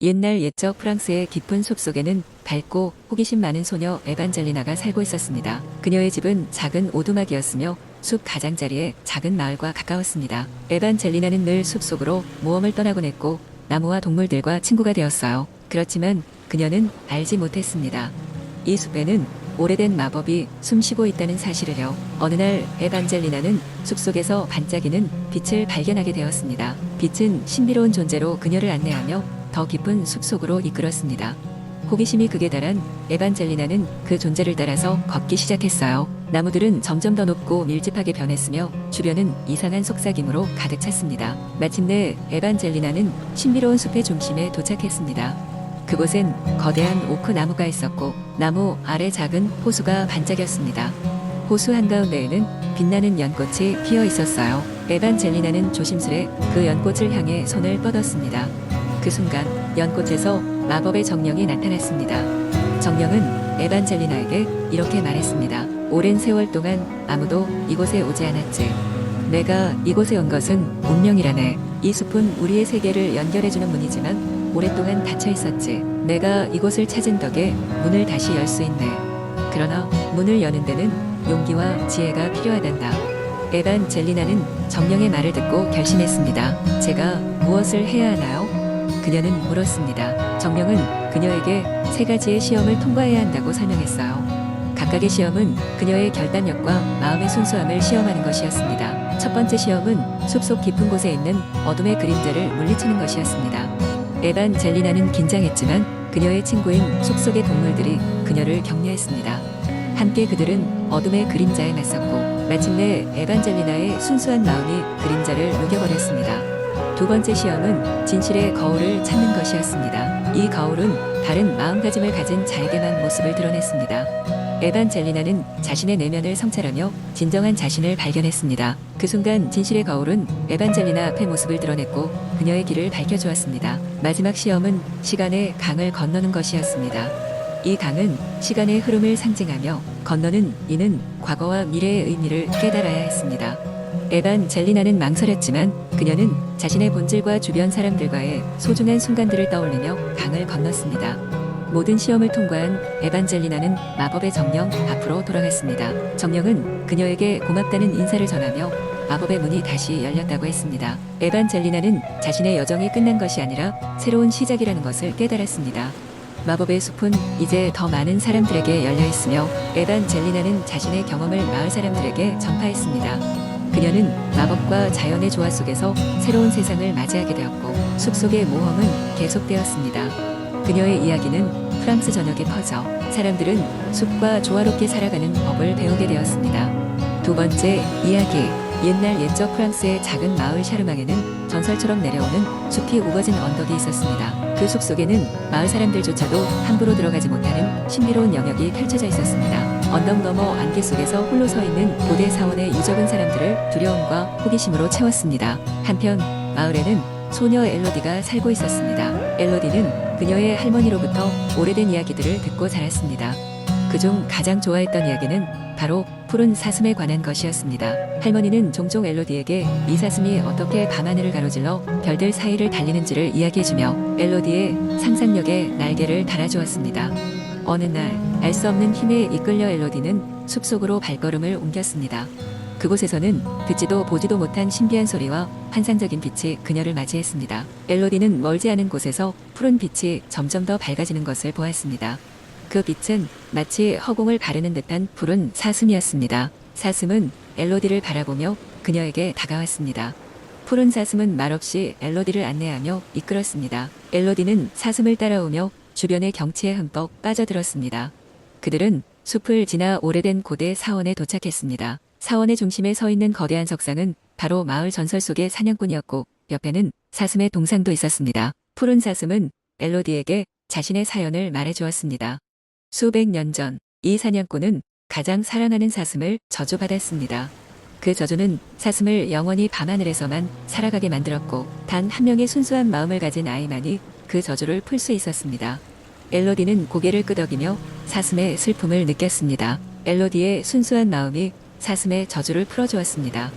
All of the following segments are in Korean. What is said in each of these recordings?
옛날 옛적 프랑스의 깊은 숲속에는 밝고 호기심 많은 소녀 에반젤리나가 살고 있었습니다. 그녀의 집은 작은 오두막이었으며 숲 가장자리에 작은 마을과 가까웠습니다. 에반젤리나는 늘 숲속으로 모험을 떠나곤 했고 나무와 동물들과 친구가 되었어요. 그렇지만 그녀는 알지 못했습니다. 이 숲에는 오래된 마법이 숨쉬고 있다는 사실을요. 어느 날 에반젤리나는 숲속에서 반짝이는 빛을 발견하게 되었습니다. 빛은 신비로운 존재로 그녀를 안내하며 더 깊은 숲속으로 이끌었습니다. 호기심이 극에 달한 에반젤리나는 그 존재를 따라서 걷기 시작했어요. 나무들은 점점 더 높고 밀집하게 변했으며 주변은 이상한 속삭임으로 가득 찼습니다. 마침내 에반젤리나는 신비로운 숲의 중심에 도착했습니다. 그곳엔 거대한 오크 나무가 있었고 나무 아래 작은 호수가 반짝였습니다. 호수 한가운데에는 빛나는 연꽃이 피어 있었어요. 에반젤리나는 조심스레 그 연꽃을 향해 손을 뻗었습니다. 그 순간 연꽃에서 마법의 정령이 나타났습니다. 정령은 에반젤리나에게 이렇게 말했습니다. 오랜 세월 동안 아무도 이곳에 오지 않았지. 내가 이곳에 온 것은 운명이라네. 이 숲은 우리의 세계를 연결해주는 문이지만 오랫동안 닫혀 있었지. 내가 이곳을 찾은 덕에 문을 다시 열 수 있네. 그러나 문을 여는 데는 용기와 지혜가 필요하단다. 에반젤리나는 정령의 말을 듣고 결심했습니다. 제가 무엇을 해야 하나요? 그녀는 물었습니다. 정령은 그녀에게 3가지의 시험을 통과해야 한다고 설명했어요. 각각의 시험은 그녀의 결단력과 마음의 순수함을 시험하는 것이었습니다. 첫 번째 시험은 숲속 깊은 곳에 있는 어둠의 그림자를 물리치는 것이었습니다. 에반젤리나는 긴장했지만 그녀의 친구인 숲속의 동물들이 그녀를 격려했습니다. 함께 그들은 어둠의 그림자에 맞섰고 마침내 에반젤리나의 순수한 마음이 그림자를 녹여버렸습니다. 두 번째 시험은 진실의 거울을 찾는 것이었습니다. 이 거울은 다른 마음가짐을 가진 자에게만 모습을 드러냈습니다. 에반젤리나는 자신의 내면을 성찰하며 진정한 자신을 발견했습니다. 그 순간 진실의 거울은 에반젤리나 앞의 모습을 드러냈고 그녀의 길을 밝혀주었습니다. 마지막 시험은 시간의 강을 건너는 것이었습니다. 이 강은 시간의 흐름을 상징하며 건너는 이는 과거와 미래의 의미를 깨달아야 했습니다. 에반젤리나는 망설였지만 그녀는 자신의 본질과 주변 사람들과의 소중한 순간들을 떠올리며 강을 건넜습니다. 모든 시험을 통과한 에반젤리나는 마법의 정령 앞으로 돌아갔습니다. 정령은 그녀에게 고맙다는 인사를 전하며 마법의 문이 다시 열렸다고 했습니다. 에반젤리나는 자신의 여정이 끝난 것이 아니라 새로운 시작이라는 것을 깨달았습니다. 마법의 숲은 이제 더 많은 사람들에게 열려 있으며 에반젤리나는 자신의 경험을 마을 사람들에게 전파했습니다. 그녀는 마법과 자연의 조화 속에서 새로운 세상을 맞이하게 되었고 숲속의 모험은 계속되었습니다. 그녀의 이야기는 프랑스 전역에 퍼져 사람들은 숲과 조화롭게 살아가는 법을 배우게 되었습니다. 두 번째 이야기. 옛날 옛적 프랑스의 작은 마을 샤르망에는 전설처럼 내려오는 숲이 우거진 언덕이 있었습니다. 그 숲 속에는 마을 사람들조차도 함부로 들어가지 못하는 신비로운 영역이 펼쳐져 있었습니다. 언덕 너머 안개 속에서 홀로 서 있는 고대 사원의 유적은 사람들을 두려움과 호기심으로 채웠습니다. 한편 마을에는 소녀 엘로디가 살고 있었습니다. 엘로디는 그녀의 할머니로부터 오래된 이야기들을 듣고 자랐습니다. 그중 가장 좋아했던 이야기는 바로 푸른 사슴에 관한 것이었습니다. 할머니는 종종 엘로디에게 이 사슴이 어떻게 밤하늘을 가로질러 별들 사이를 달리는지를 이야기해주며 엘로디의 상상력에 날개를 달아주었습니다. 어느 날 알 수 없는 힘에 이끌려 엘로디는 숲속으로 발걸음을 옮겼습니다. 그곳에서는 듣지도 보지도 못한 신비한 소리와 환상적인 빛이 그녀를 맞이했습니다. 엘로디는 멀지 않은 곳에서 푸른 빛이 점점 더 밝아지는 것을 보았습니다. 그 빛은 마치 허공을 가르는 듯한 푸른 사슴이었습니다. 사슴은 엘로디를 바라보며 그녀에게 다가왔습니다. 푸른 사슴은 말없이 엘로디를 안내하며 이끌었습니다. 엘로디는 사슴을 따라오며 주변의 경치에 흠뻑 빠져들었습니다. 그들은 숲을 지나 오래된 고대 사원에 도착했습니다. 사원의 중심에 서 있는 거대한 석상은 바로 마을 전설 속의 사냥꾼이었고 옆에는 사슴의 동상도 있었습니다. 푸른 사슴은 엘로디에게 자신의 사연을 말해주었습니다. 수백 년 전 이 사냥꾼은 가장 사랑하는 사슴을 저주받았습니다. 그 저주는 사슴을 영원히 밤하늘에서만 살아가게 만들었고 단 한 명의 순수한 마음을 가진 아이만이 그 저주를 풀 수 있었습니다. 엘로디는 고개를 끄덕이며 사슴의 슬픔을 느꼈습니다. 엘로디의 순수한 마음이 사슴의 저주를 풀어주었습니다.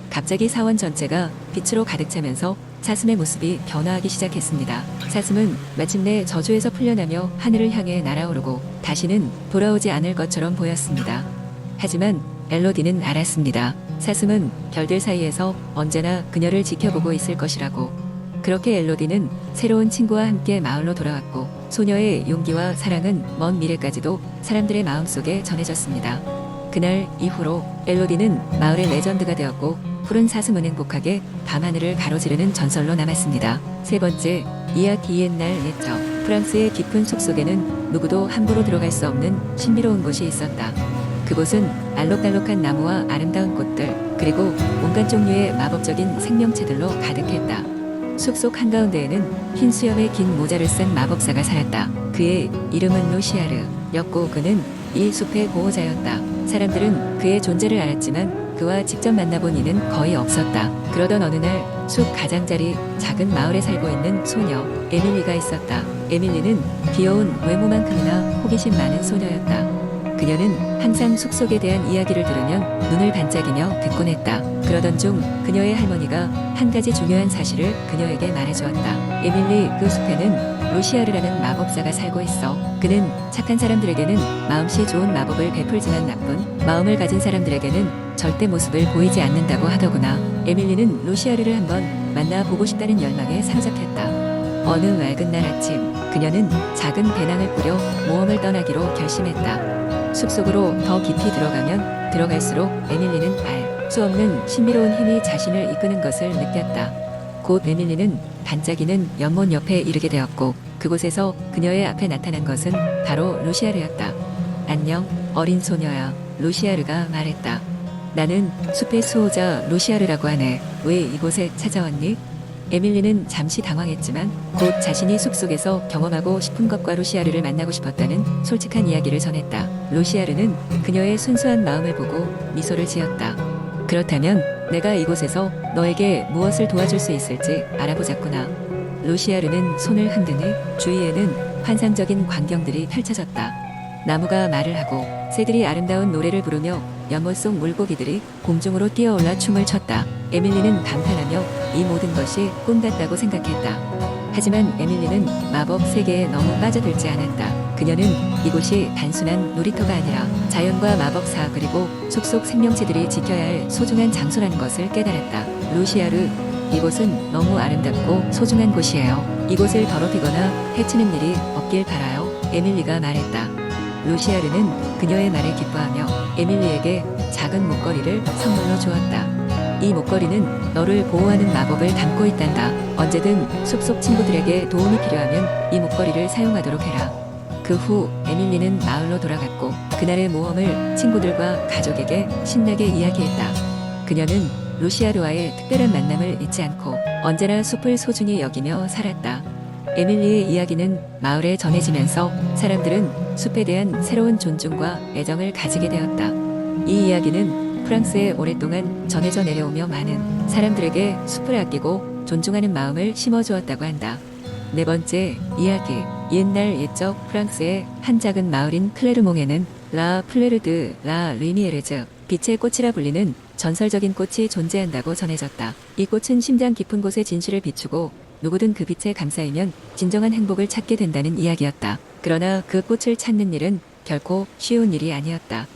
갑자기 사원 전체가 빛으로 가득 차면서 사슴의 모습이 변화하기 시작했습니다. 사슴은 마침내 저주에서 풀려나며 하늘을 향해 날아오르고 다시는 돌아오지 않을 것처럼 보였습니다. 하지만 엘로디는 알았습니다. 사슴은 별들 사이에서 언제나 그녀를 지켜보고 있을 것이라고. 그렇게 엘로디는 새로운 친구와 함께 마을로 돌아왔고 소녀의 용기와 사랑은 먼 미래까지도 사람들의 마음속에 전해졌습니다. 그날 이후로 엘로디는 마을의 레전드가 되었고 푸른 사슴은 행복하게 밤하늘을 가로지르는 전설로 남았습니다. 세 번째, 이야기 옛날 옛적. 프랑스의 깊은 숲속에는 누구도 함부로 들어갈 수 없는 신비로운 곳이 있었다. 그곳은 알록달록한 나무와 아름다운 꽃들, 그리고 온갖 종류의 마법적인 생명체들로 가득했다. 숲속 한가운데에는 흰 수염에 긴 모자를 쓴 마법사가 살았다. 그의 이름은 루시아르였고 그는 이 숲의 보호자였다. 사람들은 그의 존재를 알았지만 그와 직접 만나본 이는 거의 없었다. 그러던 어느 날 숲 가장자리 작은 마을에 살고 있는 소녀 에밀리가 있었다. 에밀리는 귀여운 외모만큼이나 호기심 많은 소녀였다. 그녀는 항상 숲속에 대한 이야기를 들으면 눈을 반짝이며 듣곤 했다. 그러던 중 그녀의 할머니가 한 가지 중요한 사실을 그녀에게 말해주었다. 에밀리, 그 숲에는 루시아르라는 마법사가 살고 있어. 그는 착한 사람들에게는 마음씨 좋은 마법을 베풀지만 나쁜 마음을 가진 사람들에게는 절대 모습을 보이지 않는다고 하더구나. 에밀리는 루시아르를 한번 만나보고 싶다는 열망에 사로잡혔다. 어느 맑은 날 아침 그녀는 작은 배낭을 꾸려 모험을 떠나기로 결심했다. 숲속으로 더 깊이 들어가면 들어갈수록 에밀리는 알 수 없는 신비로운 힘이 자신을 이끄는 것을 느꼈다. 곧 에밀리는 반짝이는 연못 옆에 이르게 되었고 그곳에서 그녀의 앞에 나타난 것은 바로 루시아르였다. 안녕, 어린 소녀야. 루시아르가 말했다. 나는 숲의 수호자 루시아르라고 하네. 왜 이곳에 찾아왔니? 에밀리는 잠시 당황했지만 곧 자신이 숲속에서 경험하고 싶은 것과 루시아르를 만나고 싶었다는 솔직한 이야기를 전했다. 루시아르는 그녀의 순수한 마음을 보고 미소를 지었다. 그렇다면 내가 이곳에서 너에게 무엇을 도와줄 수 있을지 알아보자꾸나. 루시아르는 손을 흔드니 주위에는 환상적인 광경들이 펼쳐졌다. 나무가 말을 하고 새들이 아름다운 노래를 부르며 연못 속 물고기들이 공중으로 뛰어올라 춤을 췄다. 에밀리는 감탄하며 이 모든 것이 꿈 같다고 생각했다. 하지만 에밀리는 마법 세계에 너무 빠져들지 않았다. 그녀는 이곳이 단순한 놀이터가 아니라 자연과 마법사 그리고 숲속 생명체들이 지켜야 할 소중한 장소라는 것을 깨달았다. 루시아르, 이곳은 너무 아름답고 소중한 곳이에요. 이곳을 더럽히거나 해치는 일이 없길 바라요. 에밀리가 말했다. 루시아르는 그녀의 말에 기뻐하며 에밀리에게 작은 목걸이를 선물로 주었다. 이 목걸이는 너를 보호하는 마법을 담고 있단다. 언제든 숲속 친구들에게 도움이 필요하면 이 목걸이를 사용하도록 해라. 그 후 에밀리는 마을로 돌아갔고 그날의 모험을 친구들과 가족에게 신나게 이야기했다. 그녀는 루시아르와의 특별한 만남을 잊지 않고 언제나 숲을 소중히 여기며 살았다. 에밀리의 이야기는 마을에 전해지면서 사람들은 숲에 대한 새로운 존중과 애정을 가지게 되었다. 이 이야기는 프랑스에 오랫동안 전해져 내려오며 많은 사람들에게 숲을 아끼고 존중하는 마음을 심어주었다고 한다. 네 번째 이야기. 옛날 옛적 프랑스의 한 작은 마을인 클레르몽에는 라 플레르드 라 루미에르즈 빛의 꽃이라 불리는 전설적인 꽃이 존재한다고 전해졌다. 이 꽃은 심장 깊은 곳에 진실을 비추고 누구든 그 빛에 감싸이면 진정한 행복을 찾게 된다는 이야기였다. 그러나 그 꽃을 찾는 일은 결코 쉬운 일이 아니었다.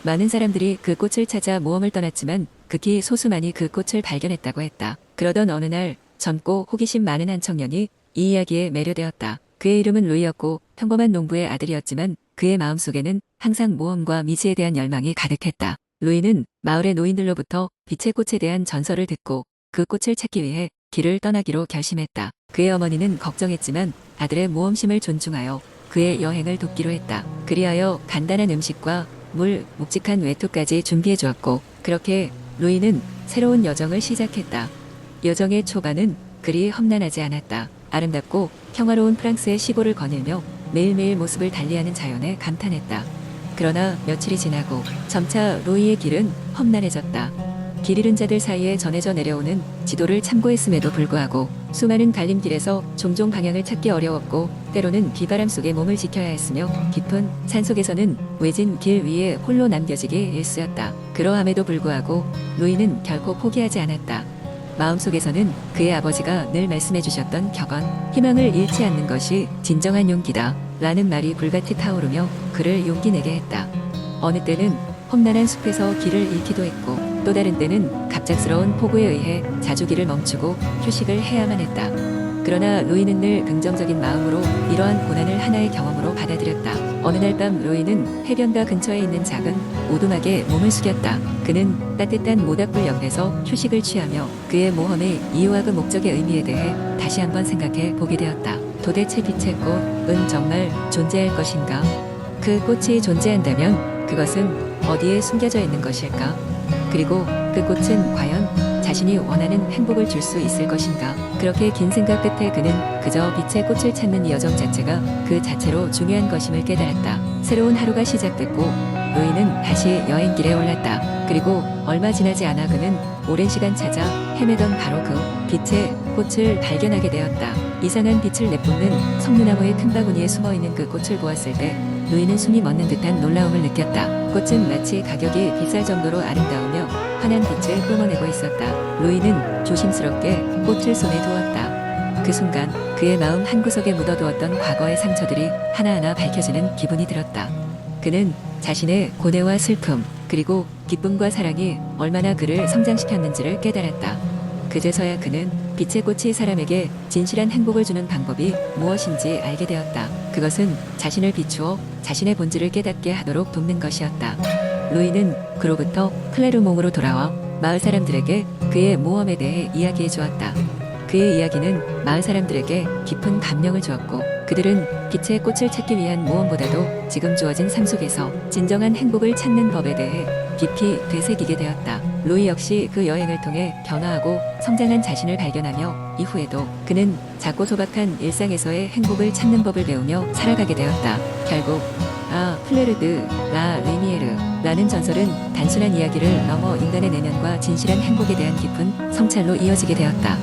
많은 사람들이 그 꽃을 찾아 모험을 떠났지만 극히 소수만이 그 꽃을 발견했다고 했다. 그러던 어느 날 젊고 호기심 많은 한 청년이 이 이야기에 매료되었다. 그의 이름은 루이였고 평범한 농부의 아들이었지만 그의 마음속에는 항상 모험과 미지에 대한 열망이 가득했다. 루이는 마을의 노인들로부터 빛의 꽃에 대한 전설을 듣고 그 꽃을 찾기 위해 길을 떠나기로 결심했다. 그의 어머니는 걱정했지만 아들의 모험심을 존중하여 그의 여행을 돕기로 했다. 그리하여 간단한 음식과 물, 묵직한 외투까지 준비해 주었고 그렇게 루이는 새로운 여정을 시작했다. 여정의 초반은 그리 험난하지 않았다. 아름답고 평화로운 프랑스의 시골을 거닐며 매일매일 모습을 달리하는 자연에 감탄했다. 그러나 며칠이 지나고 점차 루이의 길은 험난해졌다. 길 잃은 자들 사이에 전해져 내려오는 지도를 참고했음에도 불구하고 수많은 갈림길에서 종종 방향을 찾기 어려웠고 때로는 비바람 속에 몸을 지켜야 했으며 깊은 산속에서는 외진 길 위에 홀로 남겨지기 일쑤였다. 그러함에도 불구하고 루이는 결코 포기하지 않았다. 마음속에서는 그의 아버지가 늘 말씀해 주셨던 격언, 희망을 잃지 않는 것이 진정한 용기다 라는 말이 불같이 타오르며 그를 용기 내게 했다. 어느 때는 험난한 숲에서 길을 잃기도 했고 또 다른 때는 갑작스러운 폭우에 의해 자주 길을 멈추고 휴식을 해야만 했다. 그러나 로이는 늘 긍정적인 마음으로 이러한 고난을 하나의 경험으로 받아들였다. 어느 날 밤 로이는 해변가 근처에 있는 작은 오두막에 몸을 숙였다. 그는 따뜻한 모닥불 옆에서 휴식을 취하며 그의 모험의 이유와 그 목적의 의미에 대해 다시 한번 생각해 보게 되었다. 도대체 빛의 꽃은 정말 존재할 것인가? 그 꽃이 존재한다면 그것은 어디에 숨겨져 있는 것일까? 그리고 그 꽃은 과연 자신이 원하는 행복을 줄 수 있을 것인가? 그렇게 긴 생각 끝에 그는 그저 빛의 꽃을 찾는 이 여정 자체가 그 자체로 중요한 것임을 깨달았다. 새로운 하루가 시작됐고 로이는 다시 여행길에 올랐다. 그리고 얼마 지나지 않아 그는 오랜 시간 찾아 헤매던 바로 그 빛의 꽃을 발견하게 되었다. 이상한 빛을 내뿜는 석류나무의 큰 바구니에 숨어있는 그 꽃을 보았을 때 로이는 숨이 멎는 듯한 놀라움을 느꼈다. 꽃은 마치 가격이 비쌀 정도로 아름다우며 환한 빛을 뿜어내고 있었다. 로이는 조심스럽게 꽃을 손에 두었다. 그 순간 그의 마음 한구석에 묻어두었던 과거의 상처들이 하나하나 밝혀지는 기분이 들었다. 그는 자신의 고뇌와 슬픔 그리고 기쁨과 사랑이 얼마나 그를 성장시켰는지를 깨달았다. 그제서야 그는 빛의 꽃이 사람에게 진실한 행복을 주는 방법이 무엇인지 알게 되었다. 그것은 자신을 비추어 자신의 본질을 깨닫게 하도록 돕는 것이었다. 로이는 그로부터 클레르몽으로 돌아와 마을 사람들에게 그의 모험에 대해 이야기해 주었다. 그의 이야기는 마을 사람들에게 깊은 감명을 주었고 그들은 빛의 꽃을 찾기 위한 모험보다도 지금 주어진 삶 속에서 진정한 행복을 찾는 법에 대해 깊이 되새기게 되었다. 로이 역시 그 여행을 통해 변화하고 성장한 자신을 발견하며 이후에도 그는 작고 소박한 일상에서의 행복을 찾는 법을 배우며 살아가게 되었다. 결국 플레르드 라 리미에르 라는 전설은 단순한 이야기를 넘어 인간의 내면과 진실한 행복에 대한 깊은 성찰로 이어지게 되었다.